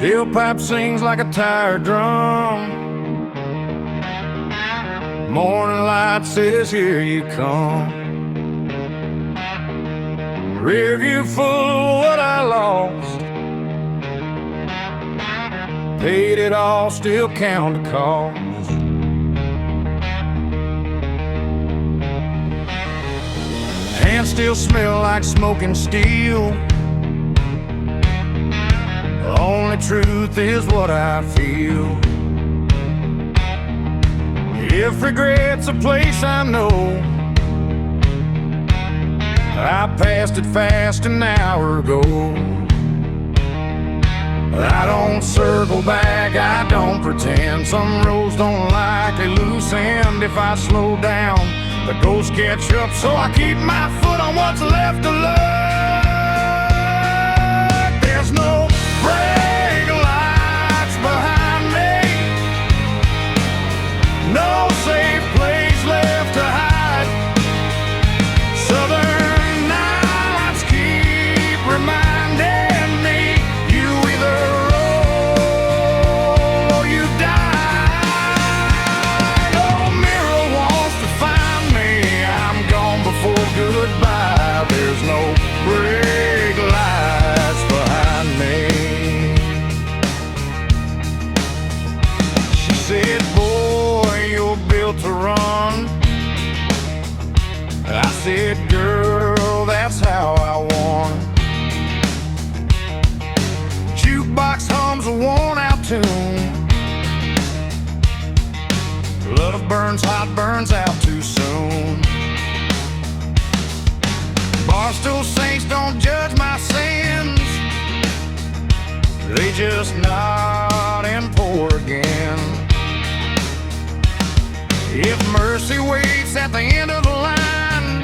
Tailpipe sings like a tired drum. Morning light says, here you come. Rearview full of what I lost. Paid it all, still count the cost. Hands still smell like smoking steel. The only truth is what I feel. If regret's a place I know, I passed it fast an hour ago. I don't circle back, I don't pretend. Some roads don't like a loose end. If I slow down, the ghosts catch up, so I keep my foot on what's left to learn. There's no brake lights behind me, no safe place left to hide. Southern nights keep reminding me, you either roll or you die. No mirror wants to find me, I'm gone before goodbye. There's no brake lights behind me. She said, boy, you're built to run. I said, girl, that's how I won. Jukebox hums a worn-out tune. Love burns hot, burns out too soon. Barstool saints don't judge my sins, they just nod and pour again. If mercy waits at the end of the line,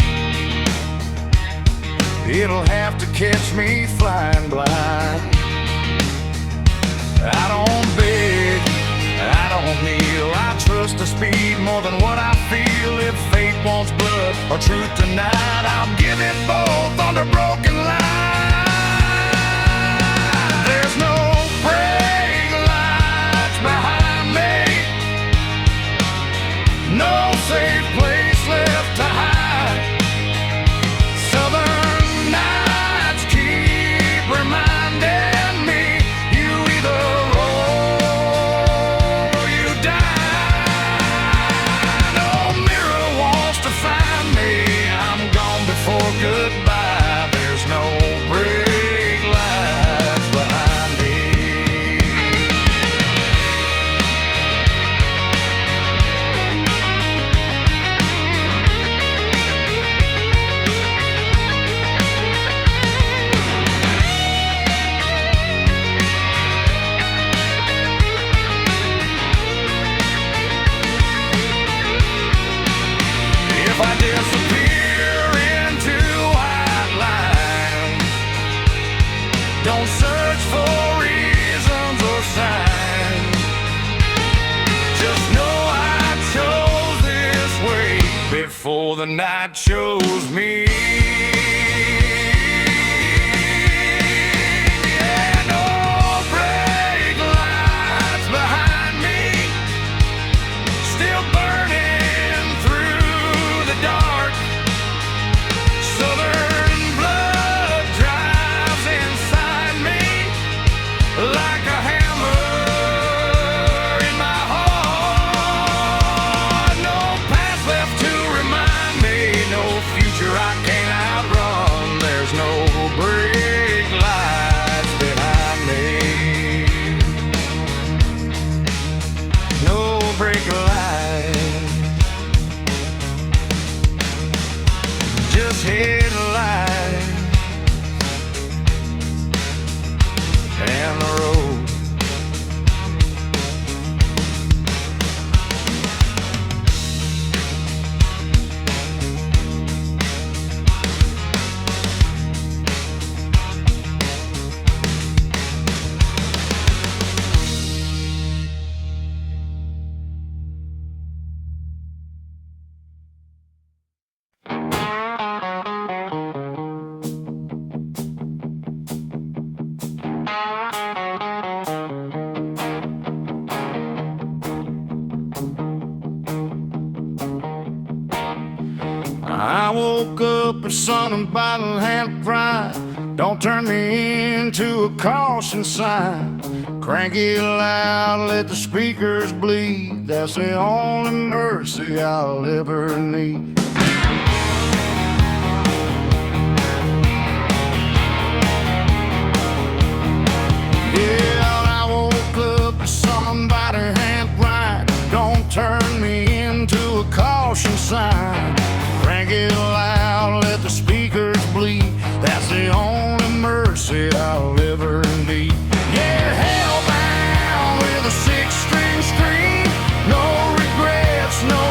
it'll have to catch me flying blind. I don't beg, I don't kneel, I trust the speed more than what I feel. If fate wants blood or truth tonight, I'll give it both under broken line. There's no brake lights behind me, no safe place left to hide. Southern nights keep reminding me, you either roll or you die. No mirror wants to find me, I'm gone before goodbye. There's no brake lights behind me. If I disappear into white lines, don't search for reasons or signs. Just know I chose this way before the night chose me. Yeah, no brake lights behind me, still burning through the dark. Southern blood drives inside me like a hammer in my heart. No past left to remind me, no future I can't outrun. There's no brake lights behind me, no brake lights I woke up and somebody had cried. Don't turn me into a caution sign. Crank it loud, let the speakers bleed. That's the only mercy I'll ever need. Yeah, I woke up and somebody had cried. Don't turn me into a caution sign. Crank it loud, let the speakers bleed. That's the only mercy I'll ever need. Yeah, hellbound with a six-string scream. No regrets, no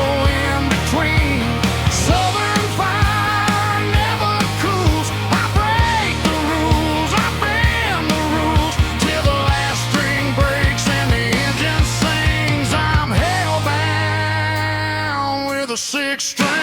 in-between. Southern fire never cools. I break the rules, I bend the rules till the last string breaks and the engine sings. I'm hellbound with a six-string.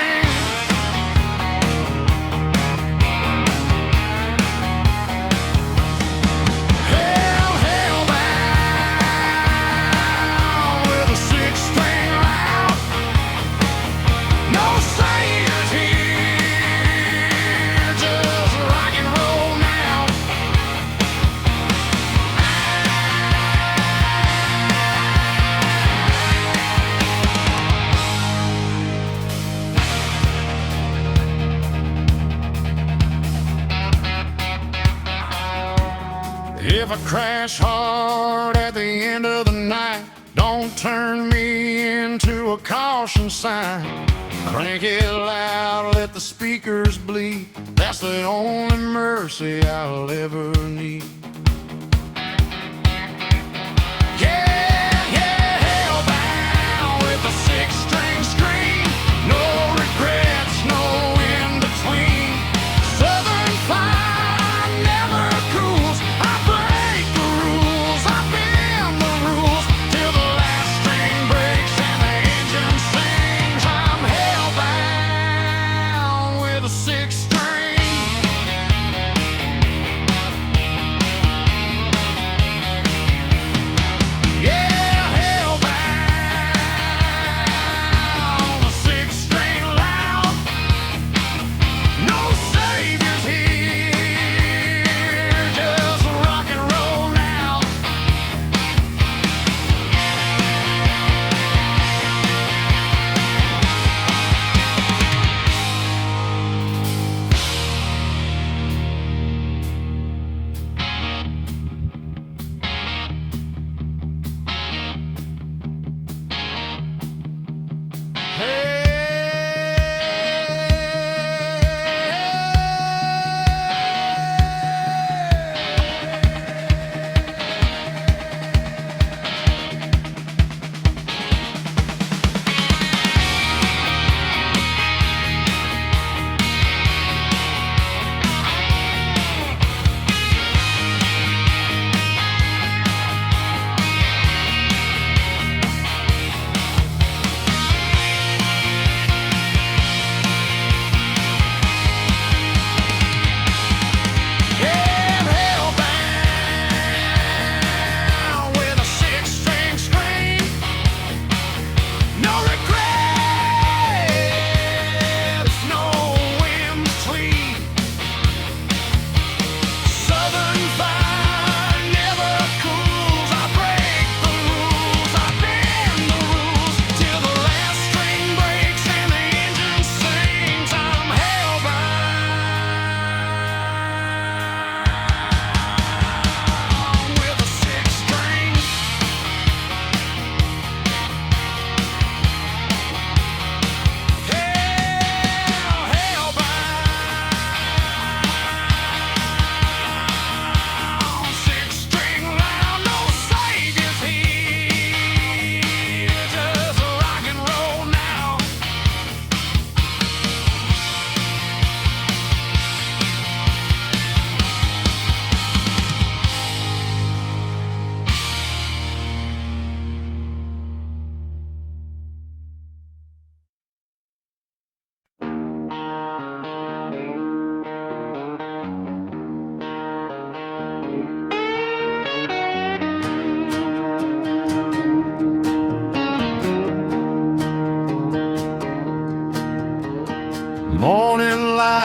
If I crash hard at the end of the night, don't turn me into a caution sign. Crank it loud, let the speakers bleed. That's the only mercy I'll ever need. Yeah, hellbound with a six-string scream. No regrets, no in-between. Southern fire never cools. I break the rules, I bend the rules till the last string breaks and the engine sings. I'm hellbound with a six-string. Yeah.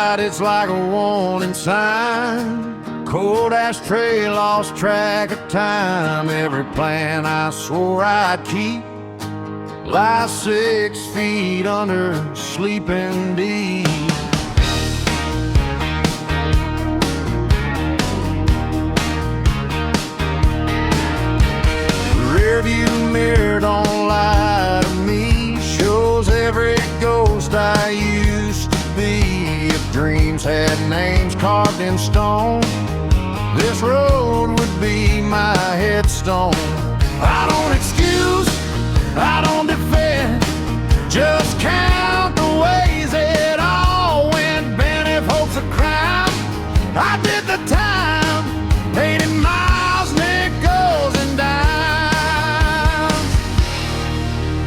light, it's like a warning sign. Cold ashtray, lost track of time. Every plan I swore I'd keep lies 6 feet under, sleeping deep. Rearview mirror don't lie to me, shows every ghost I used to be. If dreams had names carved in stone, this road would be my headstone. I don't excuse, I don't defend, just count the ways it all went. Bent if hope's a crime, I did the time. 80 miles, nickels and dimes.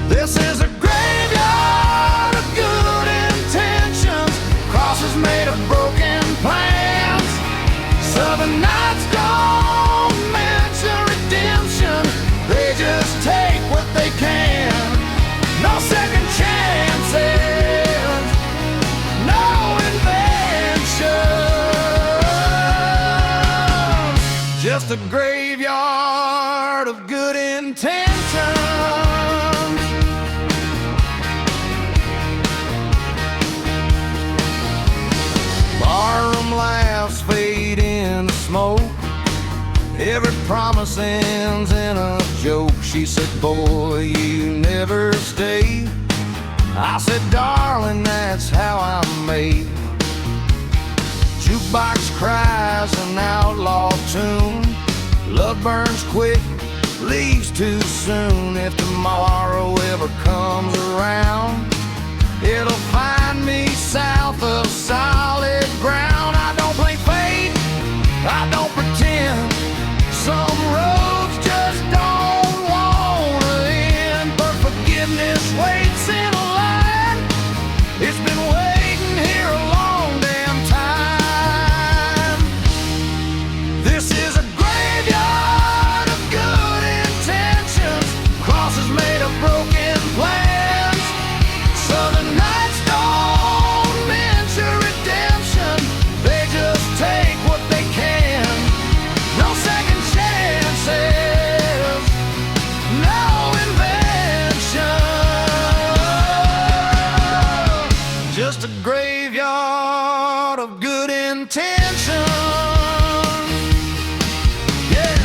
This is a graveyard of good intentions, crosses made of broken plans. Southern nights don't mention redemption, they just take what they can. No second chances, no inventions, just a graveyard of good intentions. Barroom laughs fade into smoke, every promise ends in a joke. She said, boy, you never stay. I said, darling, that's how I'm made. Jukebox cries an outlaw tune, love burns quick, leaves too soon. If tomorrow ever comes around, it'll find me south of solid ground. I don't play fate, I don't pretend, some roads just don't wanna end. But forgiveness waits in a line, it's been waiting here a long damn time. This is a graveyard of good intentions, crosses made of broken plans. Southern nights don't mention redemption, they just take what they can. No second chances, no invention, just a graveyard of good intentions. Yeah.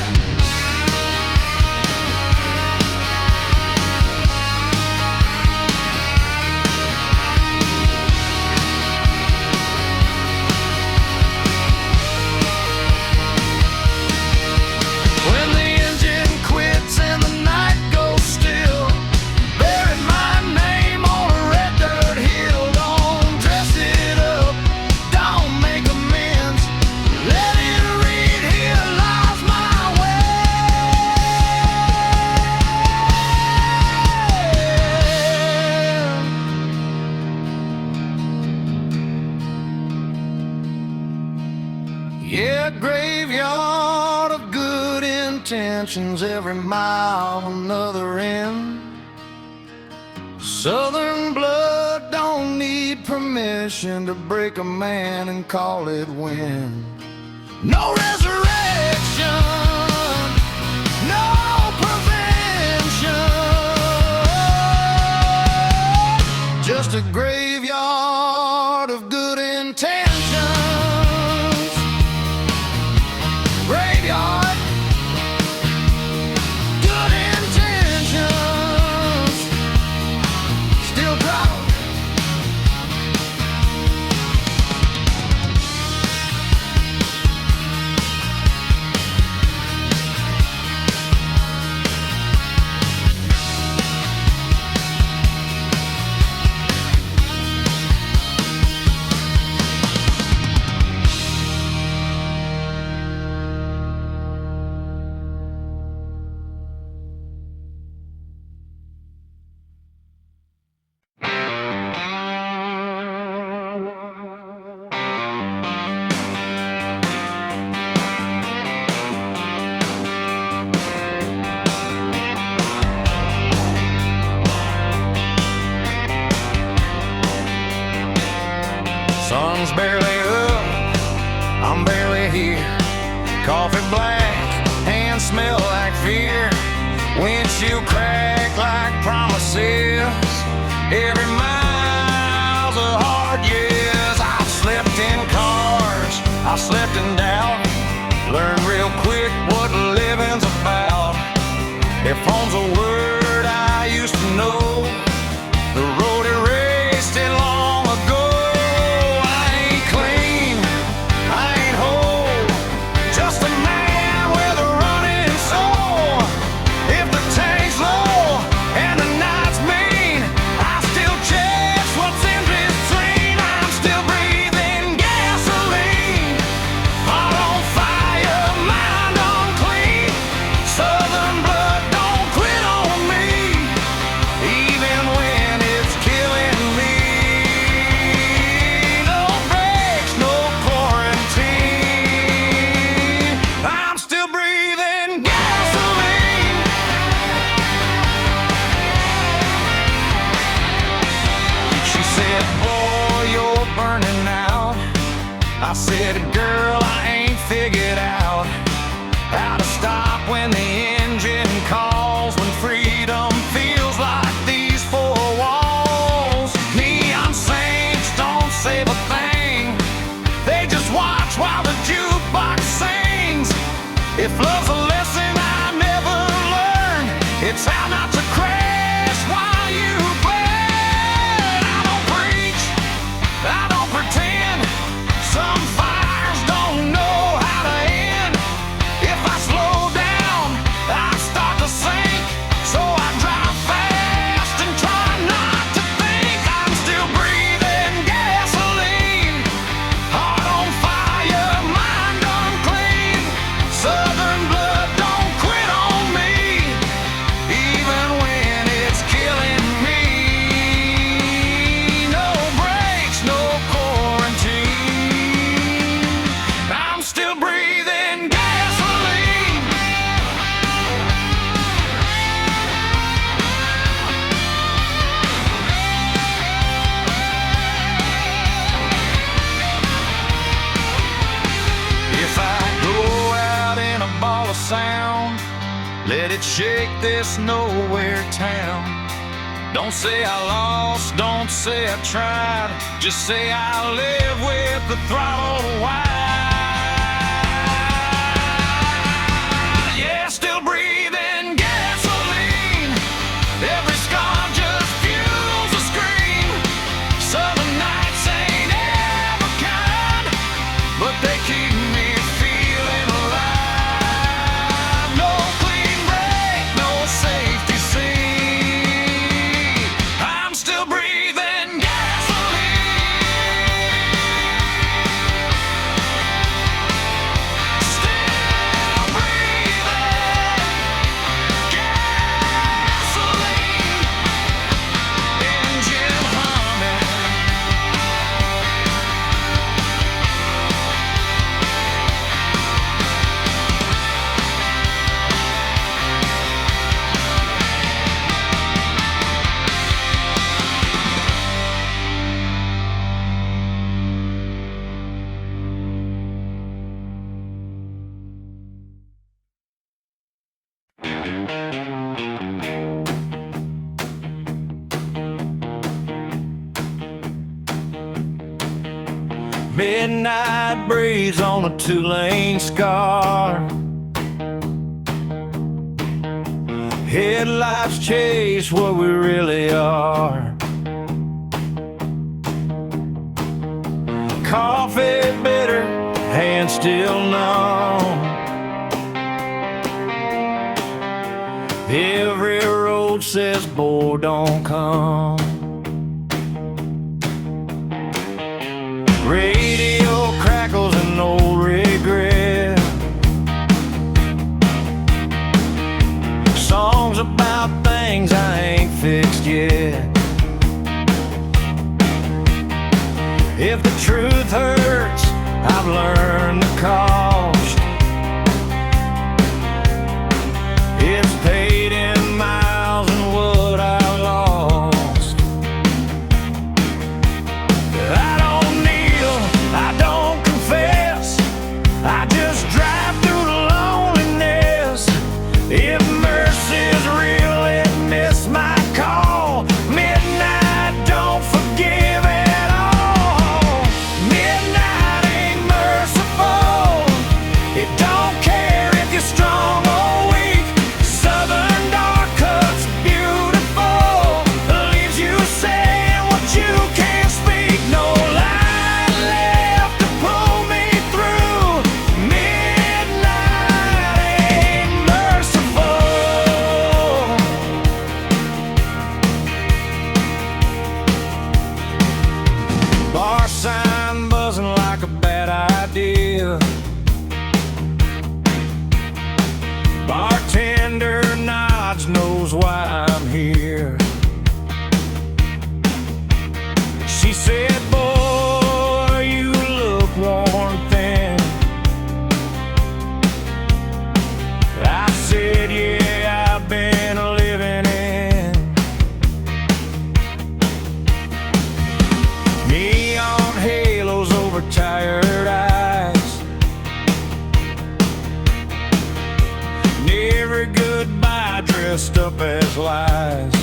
When the engine quits and the night goes still, buried my name on a red dirt hill. Don't dress it up, don't make amends, let it read, here lies my way. Yeah, graveyard of good intentions, every mile another end. Southern blood don't need permission to break a man and call it wind. No resurrection, no prevention, just a graveyard of good intentions. Graveyard, good intentions, still driving. sun's barely up, I'm barely here. Coffee black, hands smell like fear. Windshield crack like promises. Every mile's a hard years. I've slept in cars, I've slept in doubt. Learned real quick what living's about. If home's a word I used to know, the road erased it long ago. I ain't clean, I ain't whole, just a man with a running soul. If the tank's low and the night's mean, I still chase what's in between. I'm still breathing gasoline, heart on fire, mind unclean. Southern blood don't quit on me, even when it's killing me. No breaks, no quarantine, I'm still breathing gasoline. She said, boy, you're burning out. I said, girl, I ain't figured out how to stop when the engine calls, when freedom feels like these four walls. Neon saints don't save a thing, they just watch while the jukebox sings. If love's a lesson I never learned, it's how not to crash while you burn. I don't preach, I don't pretend, some fires don't know how to end. If I slow down, I start to sink, so I drive fast and try not to think. I'm still breathing gasoline, heart on fire, mind unclean. Southern blood don't quit on me, even when it's killing me. No breaks, no quarantine, I'm still breathing gasoline. If I go out in a ball of sound, let it shake this nowhere town. Don't say I lost, don't say I tried, just say I live with the throttle wide. Yeah, still breathing gasoline, every scar just fuels a scream. Southern nights ain't ever kind, but they keep me feeling alive. No clean break, no safety seat, I'm still breathing gasoline. Still breathing gasoline, engine humming. Midnight breeze on a two-lane scar. Headlights chase what we really are. Coffee bitter, hands still numb. Every road says, boy, don't come. Radio crackles and no regret. Songs about things I ain't fixed yet. If the truth hurts, I've learned the cost. It's paid in miles and what I lost. I don't kneel, Bar sign buzzing like a bad idea. Bartender nods, knows why I'm here. She said, boy, you look worn thin. I said, yeah, I've been living in neon halos over tired eyes. And every goodbye dressed up as lies.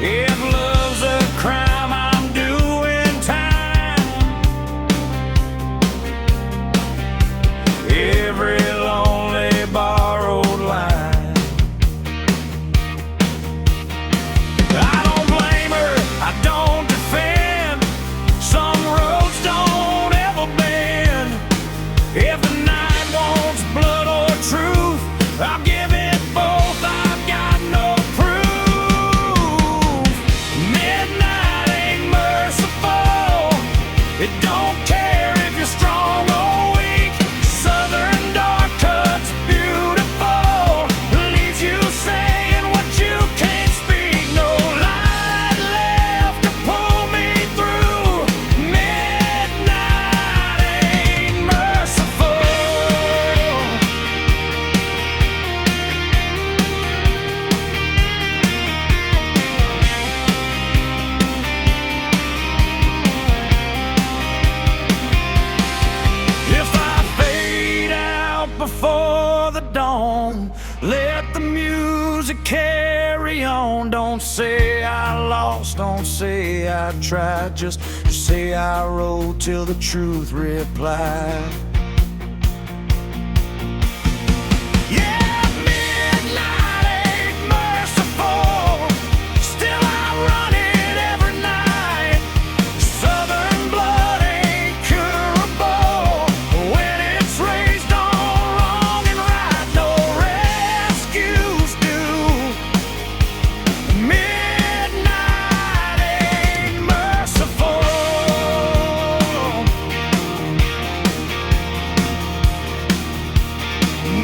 If love's a crime, I'm doing time. Every lonely borrowed line. I don't blame her, I don't defend. Some roads don't ever bend. If the night wants blood or truth, I'll give it both. I've got no proof. Midnight ain't merciful. It don't care if you're strong or weak. Southern dark cuts beautiful. Leaves you saying what you can't speak. No light left to pull me through. Midnight ain't merciful. If I fade out before the dawn, let the music carry on. Don't say I lost, don't say I tried. Just say I rode till the truth replied. Yeah, midnight ain't merciful. Still I run it every night. Southern blood ain't curable. When it's raised on wrong and right, no rescues do. Midnight ain't merciful.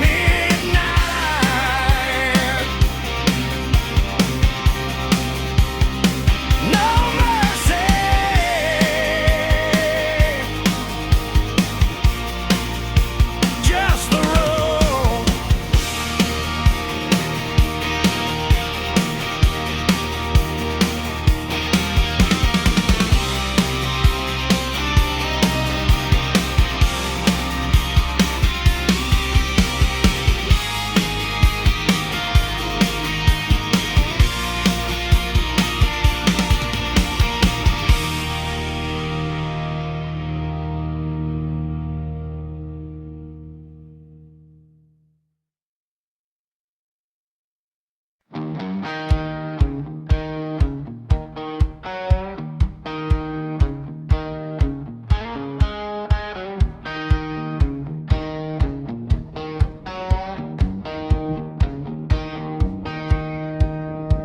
Midnight, no mercy. Just the road.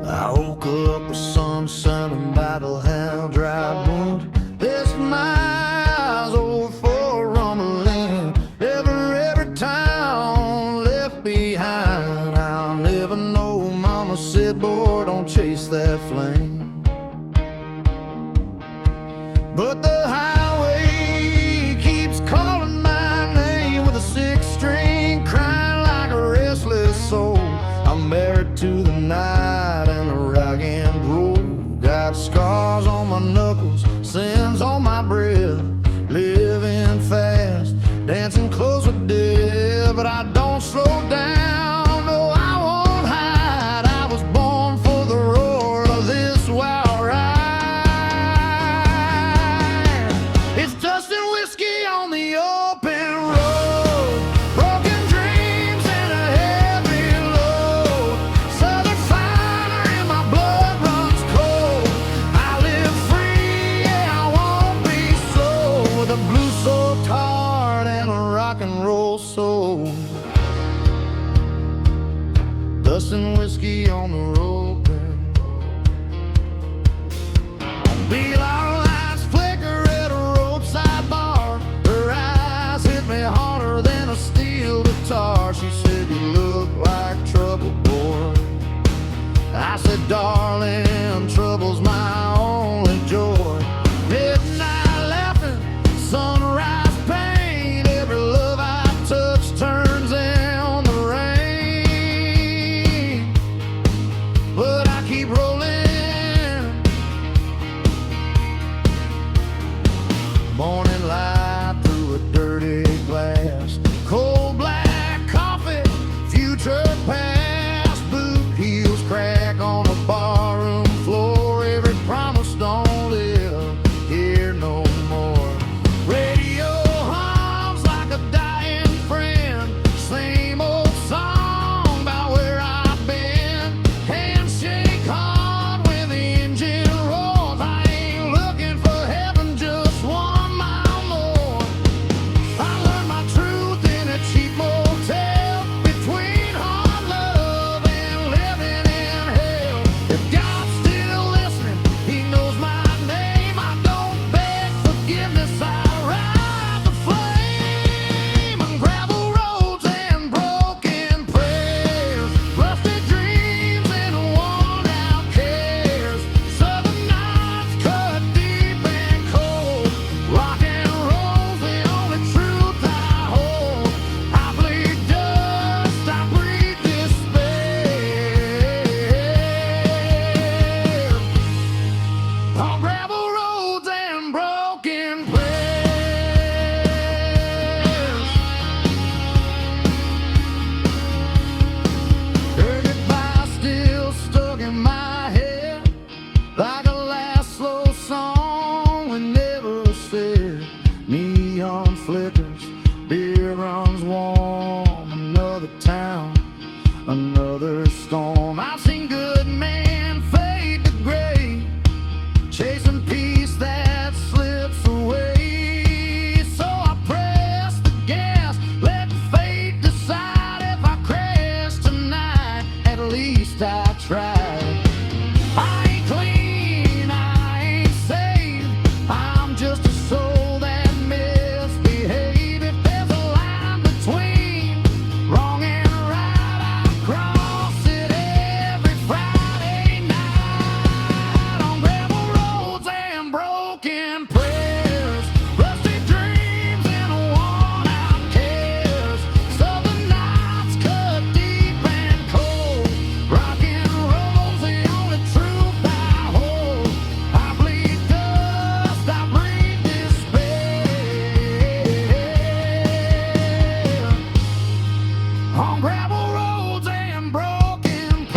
I woke up with sunshine and battle hell dry wound. This miles over for rumbling. Every town left behind. I'll never know. Mama said, boy, don't chase that flame. But the highway keeps calling my name with a six-string crying like a restless soul. I'm married to the night and the rock and roll. Got scars on my knuckles, sins on my breath. Living fast, dancing close with death. But I don't slow down, no, I won't hide. I was born for the roar of this wild ride. darling, trouble's my only joy. Midnight laughing, sunrise pain, every love I touch turns in the rain. But I keep rolling. Morning light through a dirty glass, cold black coffee, future past, boot heels crack on the barroom floor. Every promise don't live here no more. Radio hums like a dying friend, same old song about where I've been. Handshake hard when the engine roars. I ain't looking for heaven, just 1 mile more. I learned my truth in a cheap motel, between hard love and living in hell. If God's still listening, He knows my name. I don't beg forgiveness, I ride the flame. On gravel roads and broken prayers, rusted dreams and worn out cares. Southern nights cut deep and cold. Rock and roll's the only truth I hold. I bleed dust, I breathe despair. On gravel roads and broken prayers. Her goodbye still stuck in my head, like a last slow song we never said. Neon flickers, beer runs warm. Another town, another storm. I've seen good men fade to gray, chasing peace that slips away. So I press the gas, let fate decide. If I crash tonight, at least I tried. I ain't clean, I ain't saved, I'm just a soul that misbehaved. If there's a line between wrong and right, I cross it every Friday night. On gravel roads and broken prayers, rusty dreams and worn out cares. Southern nights cut deep and cold. Rock and roll's the only truth I hold. I bleed dust, I breathe despair. On gravel roads and broken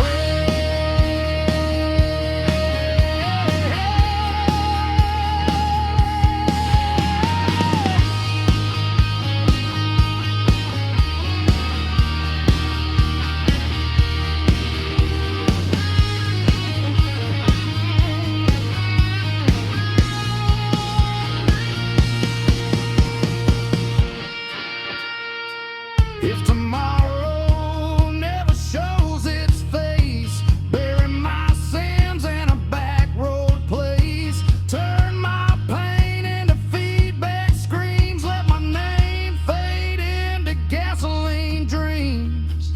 If tomorrow never shows its face, bury my sins in a back road place. Turn my pain into feedback screams. Let my name fade into gasoline dreams.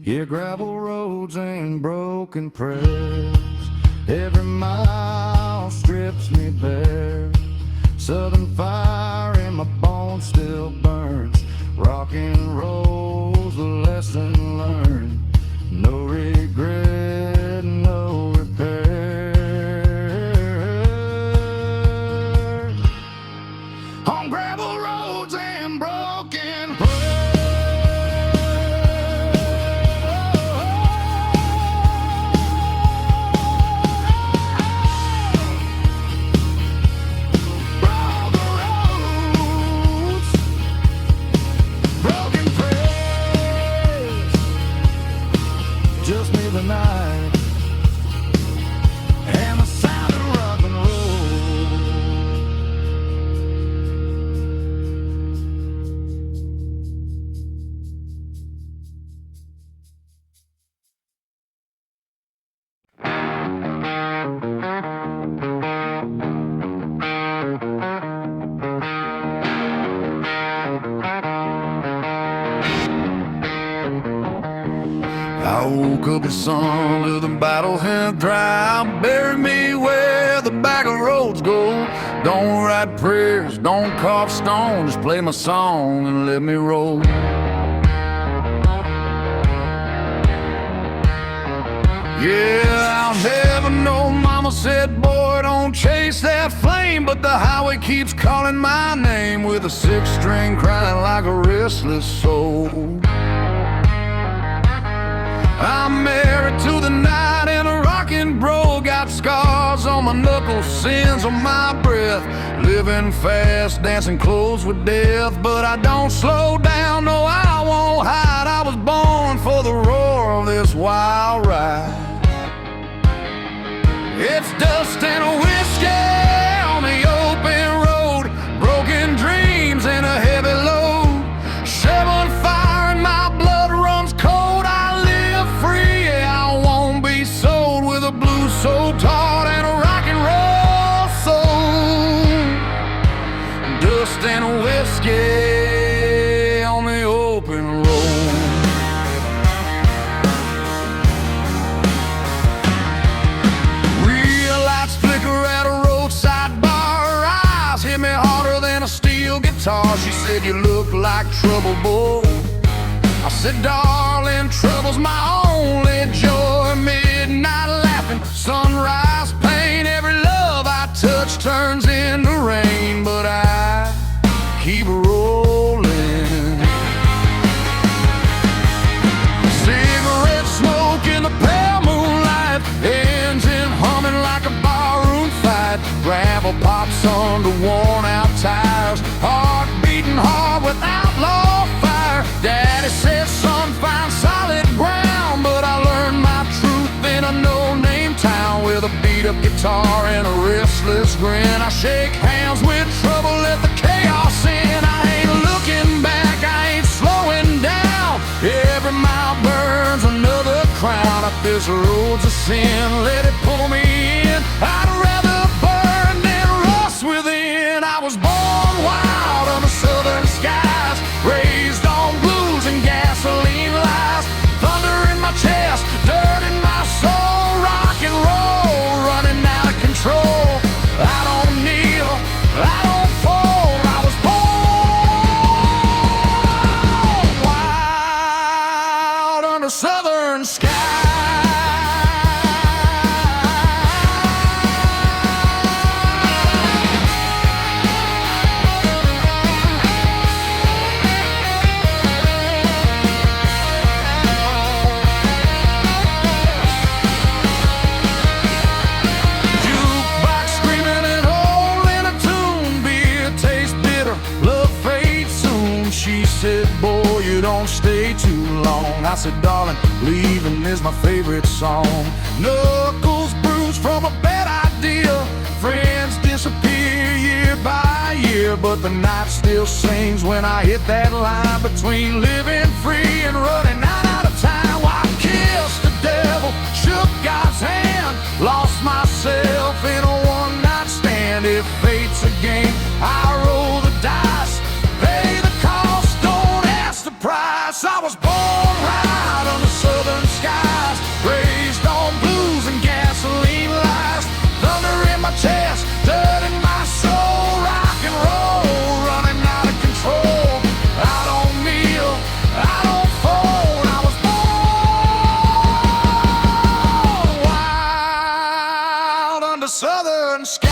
Yeah, gravel roads and broken prayers. Every mile strips me bare. Southern fire in my bones still burns. Rock and roll's the lesson learned. No regret, no repair. On gravel roads and broken broken prayer. I woke up the sun to the battle hand dry. Bury me where the back of roads go. Don't write prayers, don't carve stone. Just play my song and let me roll. Yeah, I'll never know. Mama said, boy, don't chase that flame. But the highway keeps calling my name, with a sixth string crying like a restless soul. I'm married to the night and a rockin' bro. Got scars on my knuckles, sins on my breath. Living fast, dancing close with death. But I don't slow down, no, I won't hide. I was born for the roar of this wild ride. It's dust and whiskey on the open road, broken dreams and a heavy load. Shoveling fire and my blood runs cold. I live free, yeah, I won't be sold, with a blues so taut and a rock and roll soul. Dust and whiskey on the open road. She said, you look like trouble, boy. I said, darling, trouble's my only joy. Midnight laughing, sunrise pain. Every love I touch turns into rain. But I keep rolling. Cigarette smoke in the pale moonlight, engine humming like a barroom fight. Gravel pops under worn out tires, heart beating hard with outlaw fire. Daddy said, son, find solid ground. But I learned my truth in a no-name town, with a beat-up guitar and a restless grin. I shake hands with trouble, let the chaos in. I ain't looking back, I ain't slowing down. Every mile burns another crown. If this road's a sin, let it pull me in. I'd rather burn than rust within. I was born wild under southern skies, raised on blues and gasoline lies. Thunder in my chest, dirt in my soul, rock and roll running out of control. I don't kneel, I don't fold. I was born wild under southern skies. She said, boy, you don't stay too long. I said, darling, leaving is my favorite song. Knuckles bruised from a bad idea, friends disappear year by year. But the night still sings when I hit that line between living free and running out of time. Well, I kissed the devil, shook God's hand, lost myself in a one-night stand. If fate's a game, I roll the dice, pay the cost, don't ask the price. I was born right under southern skies, raised on blues and gasoline lies. Thunder in my chest, dirt in my soul, rock and roll running out of control. I don't kneel, I don't fold. I was born wild under southern skies.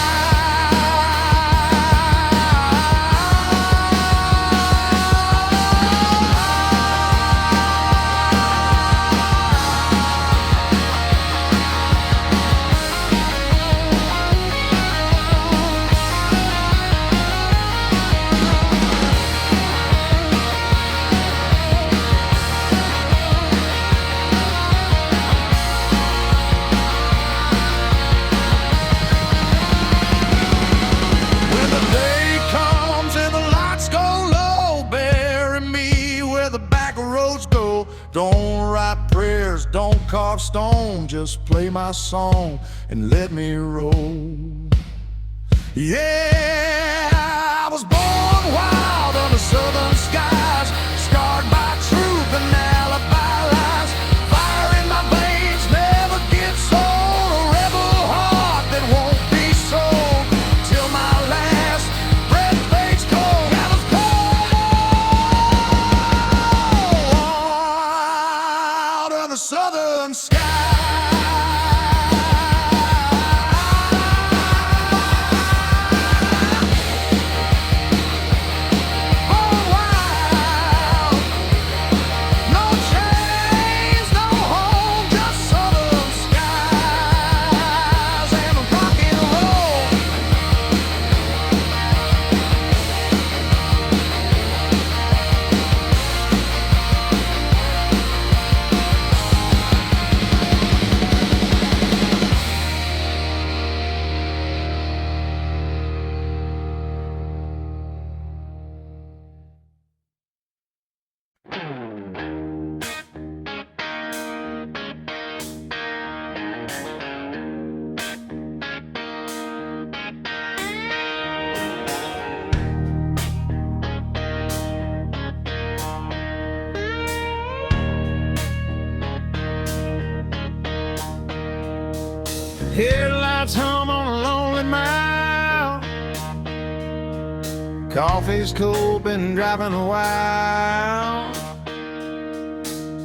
Don't write prayers, don't carve stone. Just play my song and let me roll. Yeah, I was born wild under southern skies, scarred by truth and alibi lies. Fire the southern sky. Headlights hum on a lonely mile. Coffee's cold, been driving a while.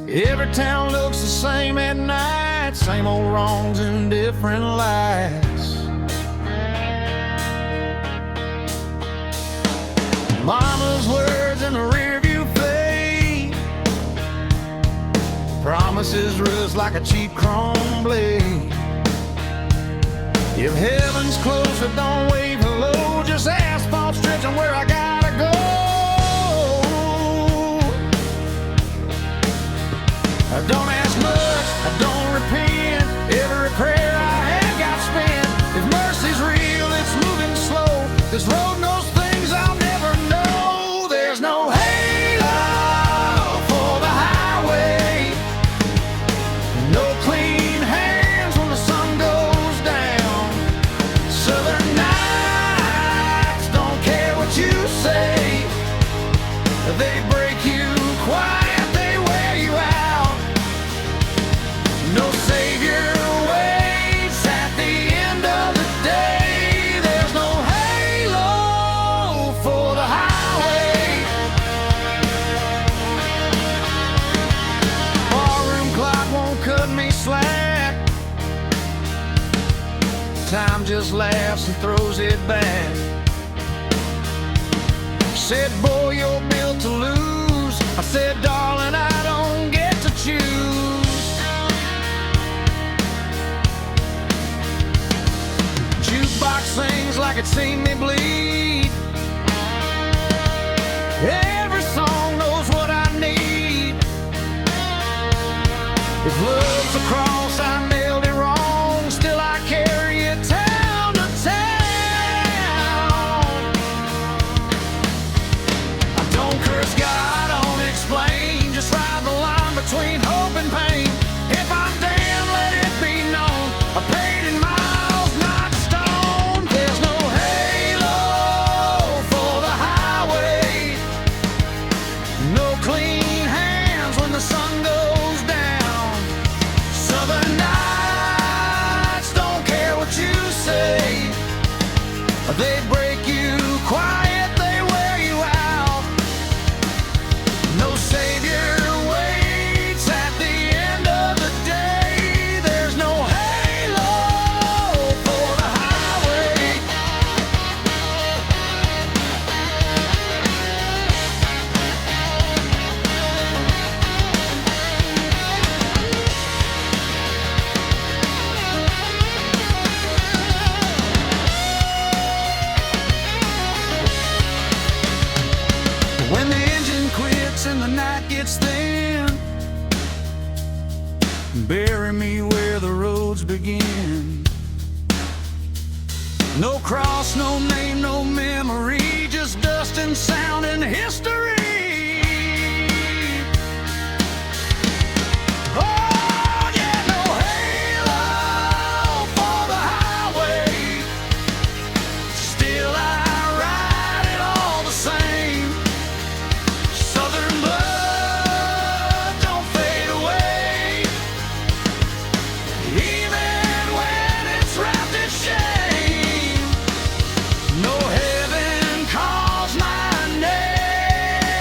Every town looks the same at night, same old wrongs in different lights. Mama's words in the rearview fade, promises rust like a cheap chrome blade. If heaven's closer, don't wave hello, just asphalt stretching where I gotta go. I don't ask much, I don't repent, every prayer I had got spent. If mercy's real, it's moving slow, this road knows things I'll never know. There's no halo for the highway, no clean hands when the sun goes down. Southern nights don't care what you say, they break you quiet, they wear you out. No savior waits at the end of the day. There's no halo for the highway. Barroom clock won't cut me slack, time just laughs and throws it back. Said, boy, you're built to lose. I said, darling, I don't get to choose. Jukebox sings like it's seen me bleed. Every song knows what I need. If love's a cross, I nailed it wrong. Still I carry it town to town. I don't curse God, I don't explain, just ride the line between hope and pain. If I'm damned, let it be known, I paid in miles, not stone. There's no halo for the highway, no clean hands when the sun goes down. Southern nights don't care what you say, they break you quiet, they wear you out. No savior waits at the end of the day. There's no halo for the highway. When the engine quits and the night gets thin, bury me where the roads begin. No cross, no name, no memory, just dust and sound and history. Oh, yeah, no halo for the highway. Still I ride it all the same. Southern blood don't fade away, even when it's wrapped in shame. No heaven calls my name.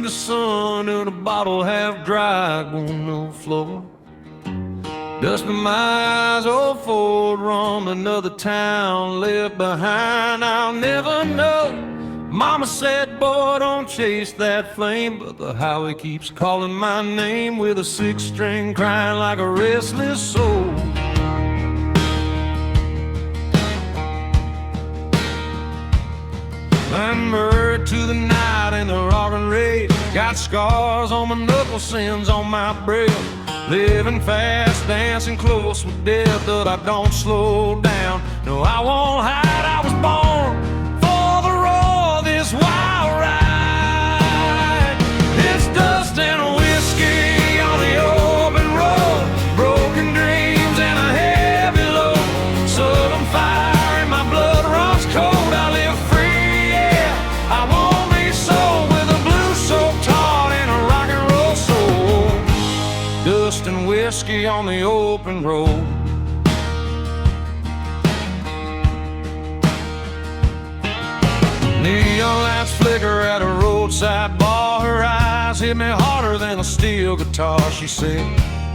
in the sun and a bottle half dry on the floor. Dusting my eyes, old Ford rum, another town left behind. I'll never know. Mama said, boy, don't chase that flame, but the highway keeps calling my name with a six-string crying like a restless soul. I'm married to the night and the rock and raid. Got scars on my knuckles, sins on my breath. Living fast, dancing close with death, but I don't slow down. No, I won't hide, I was born for the roar, this wild ride. It's dust and whiskey on the open road, broken dreams and a heavy load. Southern fire in my blood runs cold. I live free, yeah, I won't be sold, with a blue-soaked heart and a rock and roll soul. Dust and whiskey on the open road. Neon lights flicker at a roadside bar. Her eyes hit me harder than a steel guitar. She said,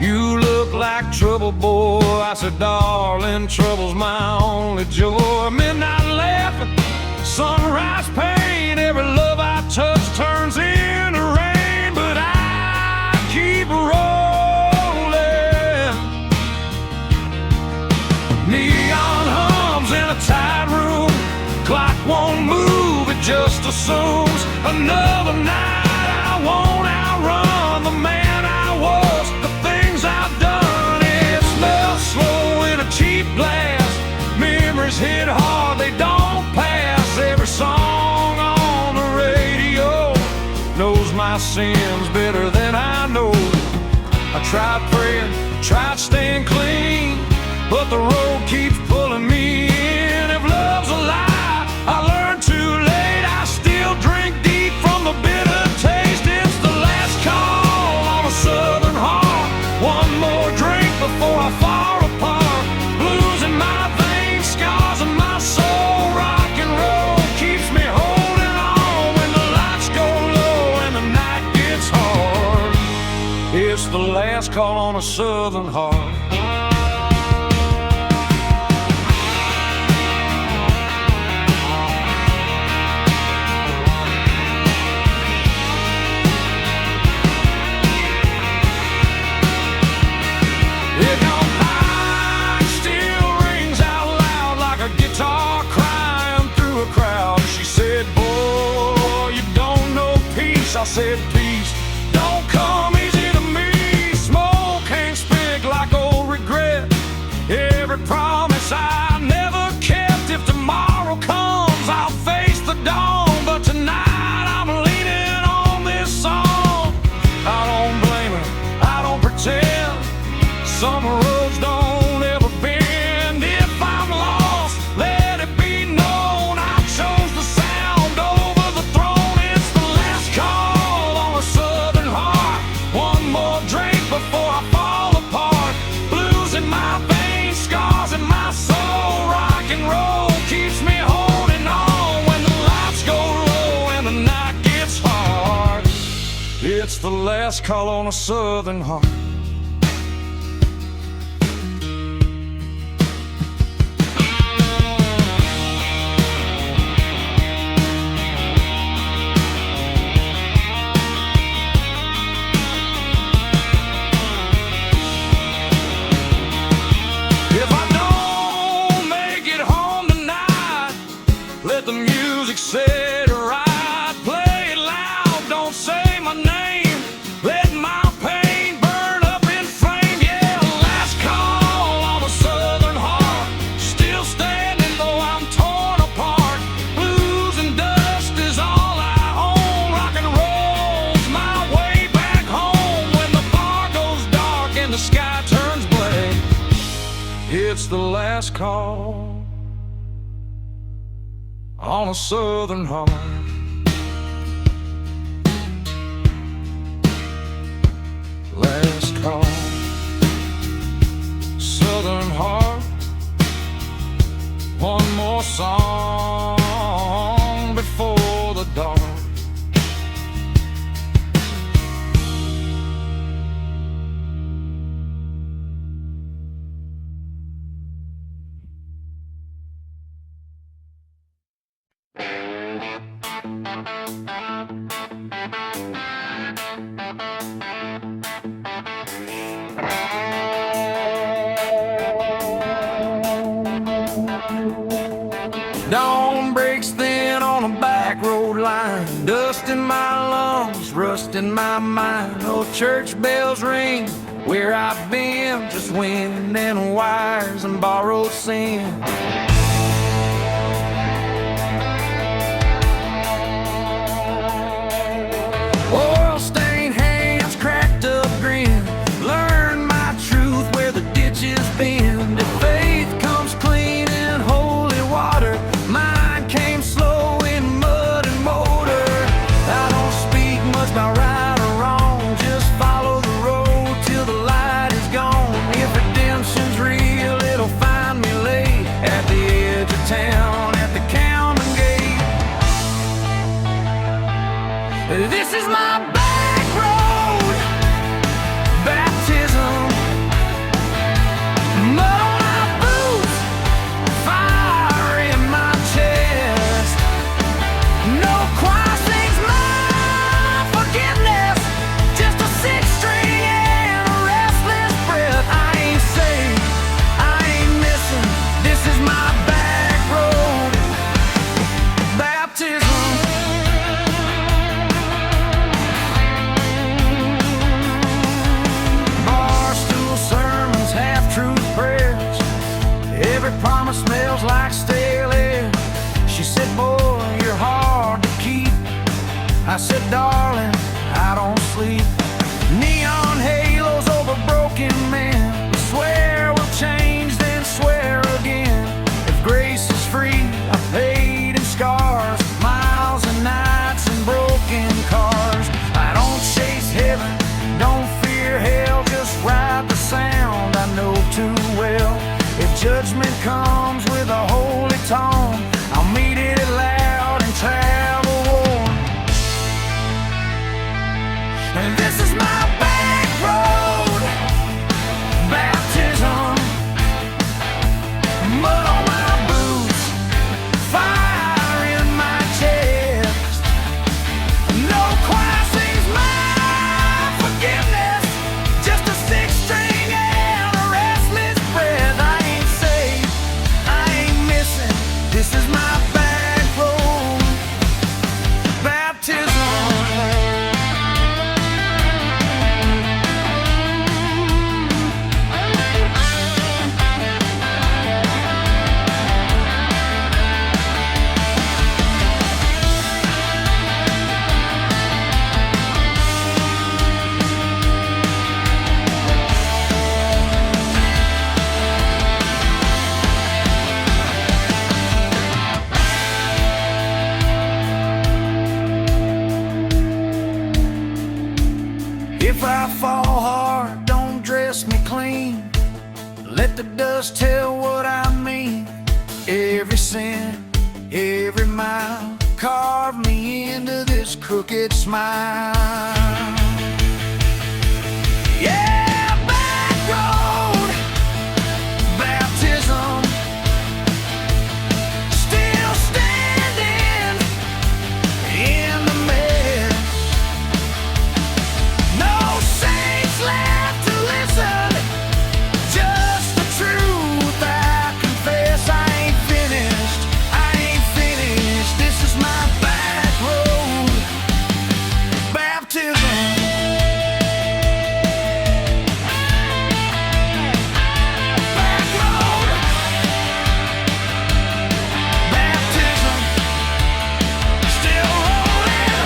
you look like trouble, boy. I said, darling, trouble's my only joy. Midnight laughing, sunrise pain. Every love I touch turns into rain, but I keep rolling. Neon hums in a tight room. Clock won't move, it just assumes another night. I won't outrun the man I was, the things I've done. It smells slow in a cheap glass. Memories hit hard, they don't pass. Every song on the radio knows my sins better than I know. I tried praying, tried staying clean, but the road keeps pulling me in. If love's a lie, I learned too late. I still drink deep from the bitter taste. It's the last call on a southern heart. One more drink before I fall apart. Blues in my veins, scars in my soul. Rock and roll keeps me holding on when the lights go low and the night gets hard. It's the last call on a southern heart. I said, peace don't come easy to me. Smoke can't speak like old regret. Every promise I never kept. If tomorrow comes, I'll face the dawn. But tonight I'm leaning on this song. I don't blame her, I don't pretend. Some roads don't ever bend. If I'm lost, let it be known I chose the sound over the throne. It's the last call on a southern heart. One more drink before I fall apart. Blues in my veins, scars in my soul. Rock and roll keeps me holding on when the lights go low and the night gets hard. It's the last call on a southern heart. The music said right, play it loud, don't say my name. Let my pain burn up in flame. Yeah, last call on a southern heart. Still standing though I'm torn apart. Blues and dust is all I own. Rock and roll's my way back home. When the bar goes dark and the sky turns black, it's the last call on a southern heart. Last call, southern heart. One more song before the dawn. breaks thin on a back road line. Dust in my lungs, rust in my mind. Oh, church bells ring where I've been, just wind and wires and borrowed sin. Oil-stained hands, cracked up grin. Learn my truth where the ditches bend. If faith comes clean in holy water, mine came slow in mud and motor. I don't speak much about right or wrong, just follow the road till the light is gone. If redemption's real, it'll find me late at the edge of town, at the counting gate. This is my back road baptism. Mud on my boots, fire in my chest. No choir sings my forgiveness, just a six-string and a restless breath. I ain't saved, I ain't missing. This is my back road baptism. Every promise smells like stale air. She said, boy, you're hard to keep. I said, darling, I don't sleep. Neon halos over broken men. We swear we'll change, then swear again. If grace is free, I paid in scars, miles and nights and broken cars. I don't chase heaven, don't fear hell, just ride the sound I know too well. If judgment comes with a holy tone, I'll meet it loud and travel worn. And this is my back road baptism. Mud on my boots, fire in my chest. No choir sings my forgiveness, just a six-string and a restless breath. I ain't saved, I ain't missing. This is my back road baptism. If I fall hard, don't dress me clean. Let the dust tell what I mean. Every cent, every mile, carve me into this crooked smile. Yeah, back road baptism. Still standing in the mess. No saints left to listen, just the truth I confess. I ain't finished, I ain't finished. This is my back road baptism. Back road baptism. Still rolling.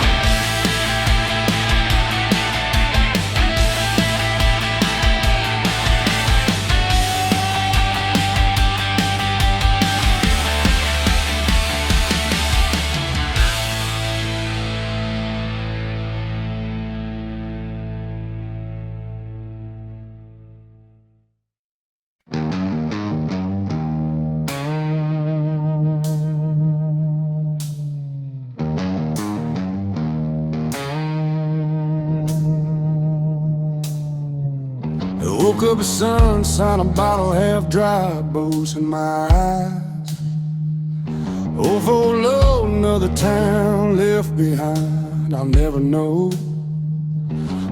I woke up a sun, sign a bottle half dry, bows in my eyes. Oh, for low, another town left behind, I'll never know.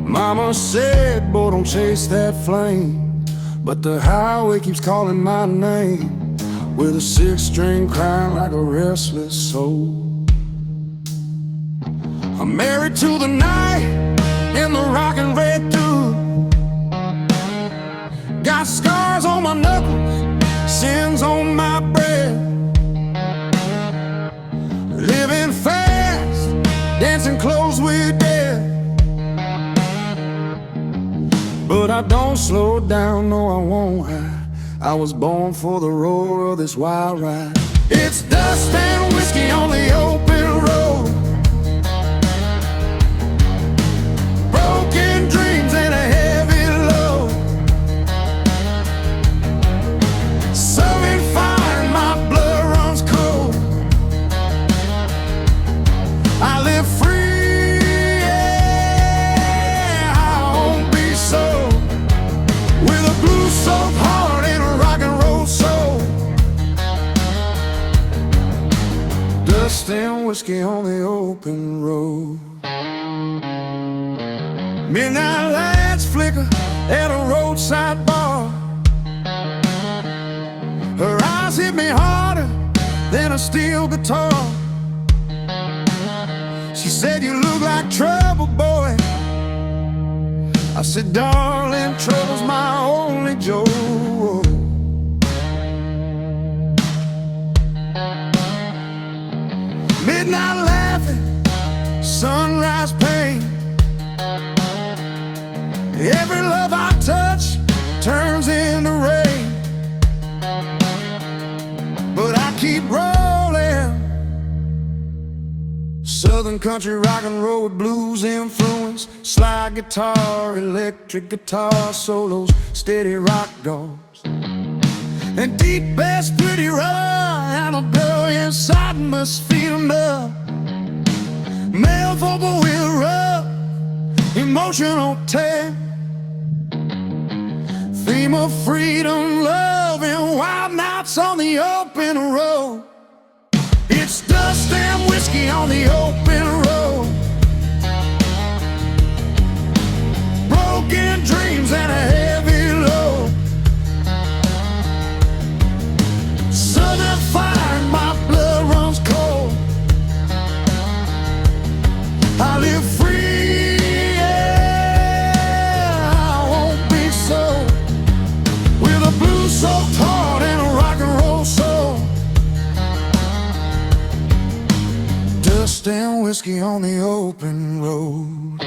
Mama said, boy, don't chase that flame, but the highway keeps calling my name. with a six-string crying like a restless soul. I'm married to the night in the rockin' red dude. Got scars on my knuckles, sins on my bread. Living fast, dancing close with death. But I don't slow down, no I won't hide. I was born for the roar of this wild ride. It's dust and whiskey on the open road, broken dreams and a heavy load. Serving fire and my blood runs cold. I live free, yeah, I won't be sold. With a blue-soaked heart and a rock and roll soul. Dust and whiskey on the open road. Midnight lights flicker at a roadside bar. Her eyes hit me harder than a steel guitar. She said, "You look like trouble, boy." I said, "Darling, trouble's my only joy." Midnight laughing, sunrise pain. Every love I touch turns into rain. But I keep rolling. Southern country rock and roll with blues influence, slide guitar, electric guitar solos, steady rock dogs, and deep bass pretty raw. And a girl inside must feel enough. Male vocal with rough, emotional tag. Theme of freedom, love, and wild nights on the open road. It's dust and whiskey on the open road, broken dreams and a heavy load. Southern fire and my blood runs cold. I live free, yeah, I won't be sold. With a blue-soaked heart and a rock and roll soul. Dust and whiskey on the open road.